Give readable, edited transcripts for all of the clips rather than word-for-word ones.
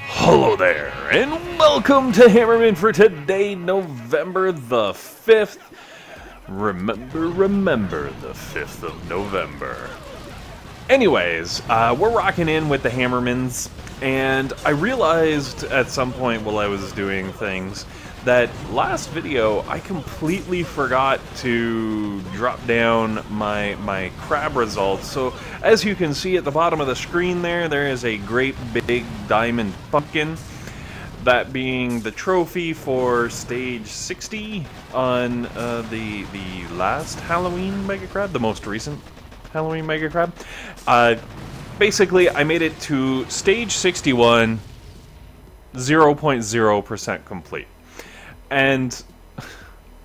Hello there, and welcome to Hammerman for today, November the 5th. Remember the 5th of November. Anyways, we're rocking in with the Hammermans, and I realized at some point while I was doing things that last video I completely forgot to drop down my crab results. So as you can see at the bottom of the screen there is a great big diamond pumpkin, that being the trophy for stage 60 on the last Halloween Mega Crab, the most recent Halloween Mega Crab. Basically I made it to stage 61, 0.0% complete. And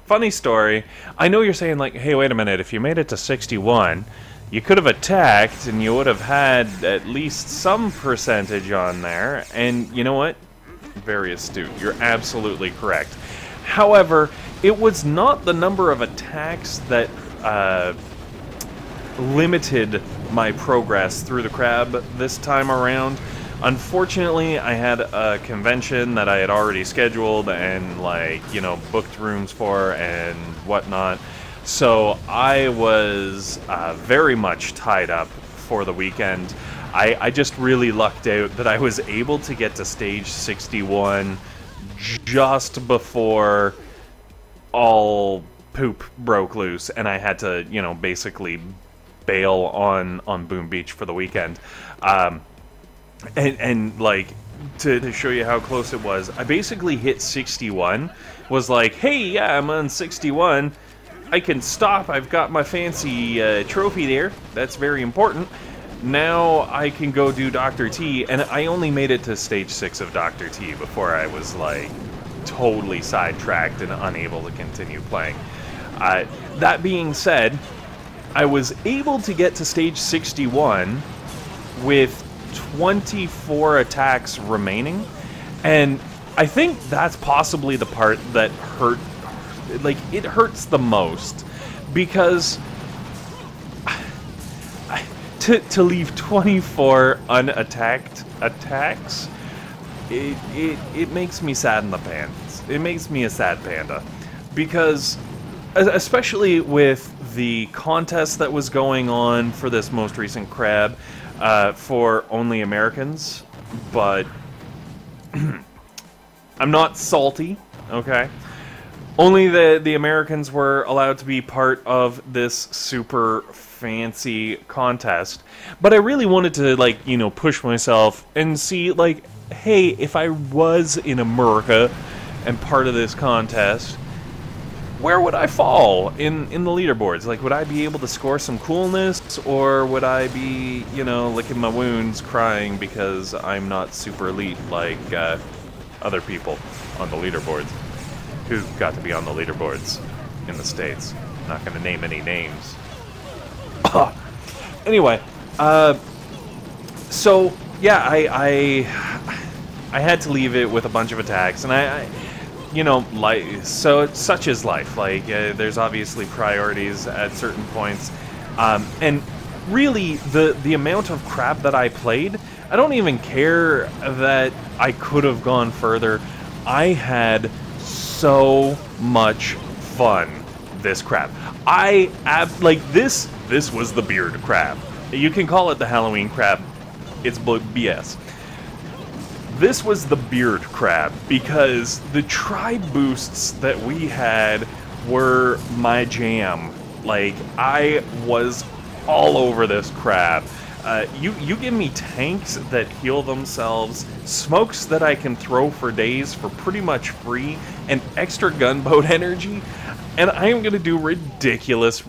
funny story, I know you're saying like, hey, wait a minute, if you made it to 61, you could have attacked and you would have had at least some percentage on there. And you know what? Very astute. You're absolutely correct. However, it was not the number of attacks that limited my progress through the crab this time around. Unfortunately, I had a convention that I had already scheduled and, like, you know, booked rooms for and whatnot. So I was very much tied up for the weekend. I just really lucked out that I was able to get to stage 61 just before all poop broke loose, and I had to, you know, basically bail on Boom Beach for the weekend. And like, to show you how close it was, I basically hit 61, was like, hey, yeah, I'm on 61, I can stop, I've got my fancy trophy there, that's very important. Now I can go do Dr. T, and I only made it to stage 6 of Dr. T before I was, like, totally sidetracked and unable to continue playing. That being said, I was able to get to stage 61 with 24 attacks remaining, and I think that's possibly the part that hurt, like, it hurts the most, because to leave 24 unattacked attacks, it makes me sad in the pants. It makes me a sad panda, because especially with the contest that was going on for this most recent crab, for only Americans, but I'm not salty, okay? Only the Americans were allowed to be part of this super fancy contest, but I really wanted to, like, you know, push myself and see, like, hey, if I was in America and part of this contest, where would I fall in the leaderboards? Like, would I be able to score some coolness, or would I be, you know, licking my wounds crying because I'm not super elite like other people on the leaderboards who got to be on the leaderboards in the States? I'm not going to name any names. Anyway, so yeah, I had to leave it with a bunch of attacks, and I you know, like, so such is life. Like, there's obviously priorities at certain points, and really the amount of crap that I played, I don't even care that I could have gone further. I had so much fun this crab. Like, this was the beard crab. You can call it the Halloween crab. It's BS. This was the beard crab, because the tribe boosts that we had were my jam. Like, I was all over this crab. You give me tanks that heal themselves, smokes that I can throw for days for pretty much free, and extra gunboat energy, and I am going to do ridiculous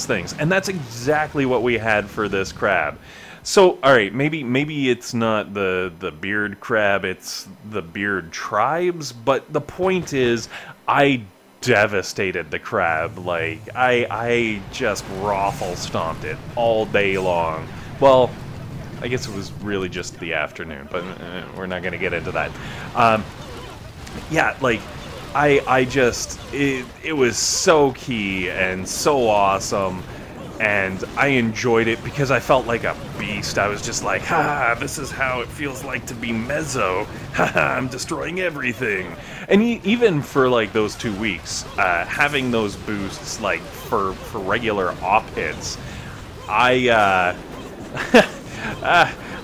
things. And that's exactly what we had for this crab. So, alright, maybe it's not the beard crab, it's the beard tribes, but the point is, I devastated the crab. Like, I just raffle stomped it all day long. Well, I guess it was really just the afternoon, but we're not going to get into that. Yeah, like, it was so key and so awesome. and I enjoyed it because I felt like a beast. I was just like, ha, this is how it feels like to be Mezzo. Ha, I'm destroying everything. And even for like those 2 weeks, having those boosts like for regular op hits, I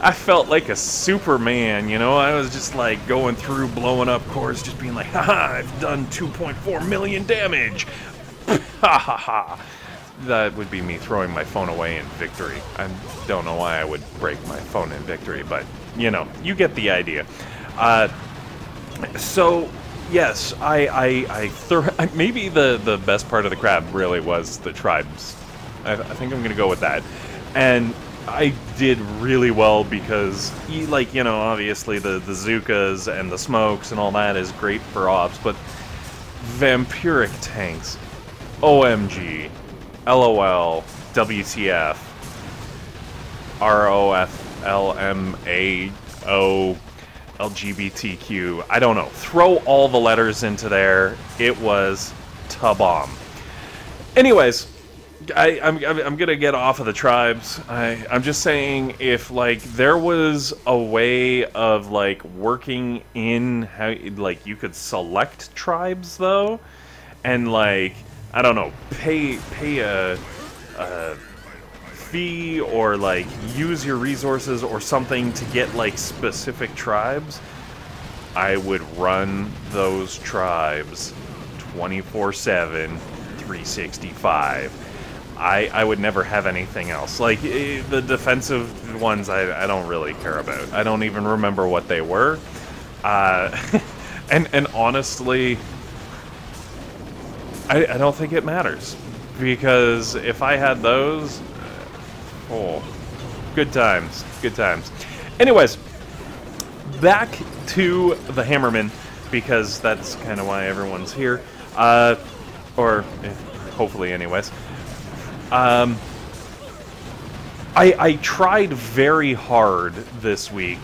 I felt like a Superman, you know? I was just like going through, blowing up cores, just being like, haha, I've done 2.4 million damage. Ha ha ha. That would be me throwing my phone away in victory. I don't know why I would break my phone in victory, but, you know, you get the idea. So, yes, maybe the best part of the crab really was the tribes. I think I'm going to go with that. And I did really well because, like, you know, obviously the Zookas and the smokes and all that is great for ops, but vampiric tanks, OMG, LOL, WTF, ROFLMAO, LGBTQ, I don't know. Throw all the letters into there. It was ta-bomb. Anyways, I'm gonna get off of the tribes. I'm just saying, if like there was a way of like working in how like you could select tribes though, and like I don't know, pay a fee or like use your resources or something to get like specific tribes, I would run those tribes 24/7, 365. I would never have anything else. Like, the defensive ones, I don't really care about. I don't even remember what they were. And honestly, I don't think it matters. Because if I had those, oh, good times, good times. Anyways, back to the Hammerman, because that's kind of why everyone's here. Hopefully anyways. I tried very hard this week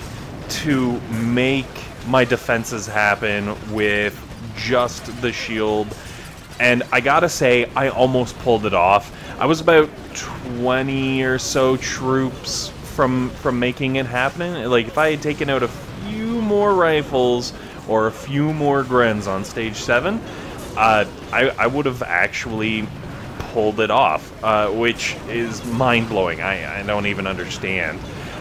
to make my defenses happen with just the shield, and I gotta say, I almost pulled it off. I was about 20 or so troops from making it happen. Like, if I had taken out a few more rifles or a few more Grens on stage 7, I would have actually pulled it off, which is mind-blowing. I don't even understand.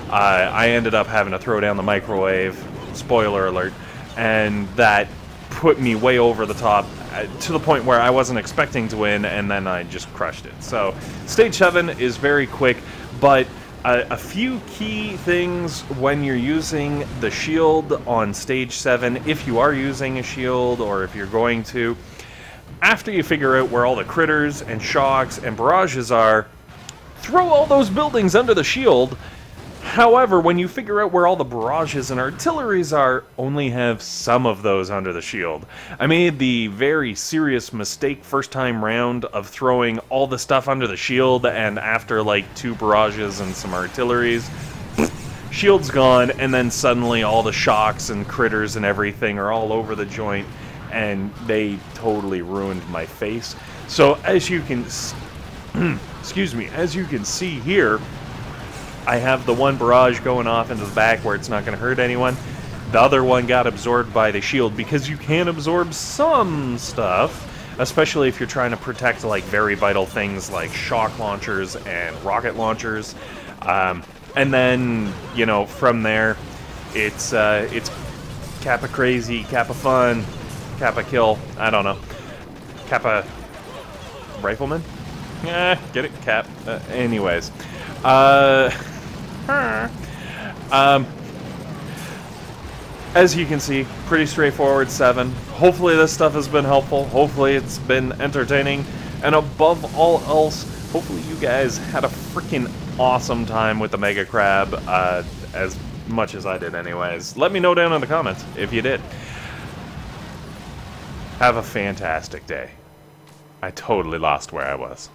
I ended up having to throw down the microwave, spoiler alert, and that put me way over the top to the point where I wasn't expecting to win, and then I just crushed it. So stage 7 is very quick, but a few key things when you're using the shield on stage 7, if you are using a shield or if you're going to, after you figure out where all the critters and shocks and barrages are, throw all those buildings under the shield. However, when you figure out where all the barrages and artilleries are, only have some of those under the shield. I made the very serious mistake first time round of throwing all the stuff under the shield, and after like 2 barrages and some artilleries, shield's gone, and then suddenly all the shocks and critters and everything are all over the joint, and they totally ruined my face. So as you can excuse me, as you can see here, I have the one barrage going off into the back where it's not going to hurt anyone. The other one got absorbed by the shield, because you can absorb some stuff, especially if you're trying to protect like very vital things like shock launchers and rocket launchers. And then, you know, from there, it's Kappa crazy, Kappa fun, Kappa kill, I don't know. Kappa Riflemen? Get it? Cap. Anyways. As you can see, pretty straightforward 7. Hopefully this stuff has been helpful. Hopefully it's been entertaining. And above all else, hopefully you guys had a freaking awesome time with the Mega Crab, as much as I did anyways. Let me know down in the comments if you did. Have a fantastic day. I totally lost where I was.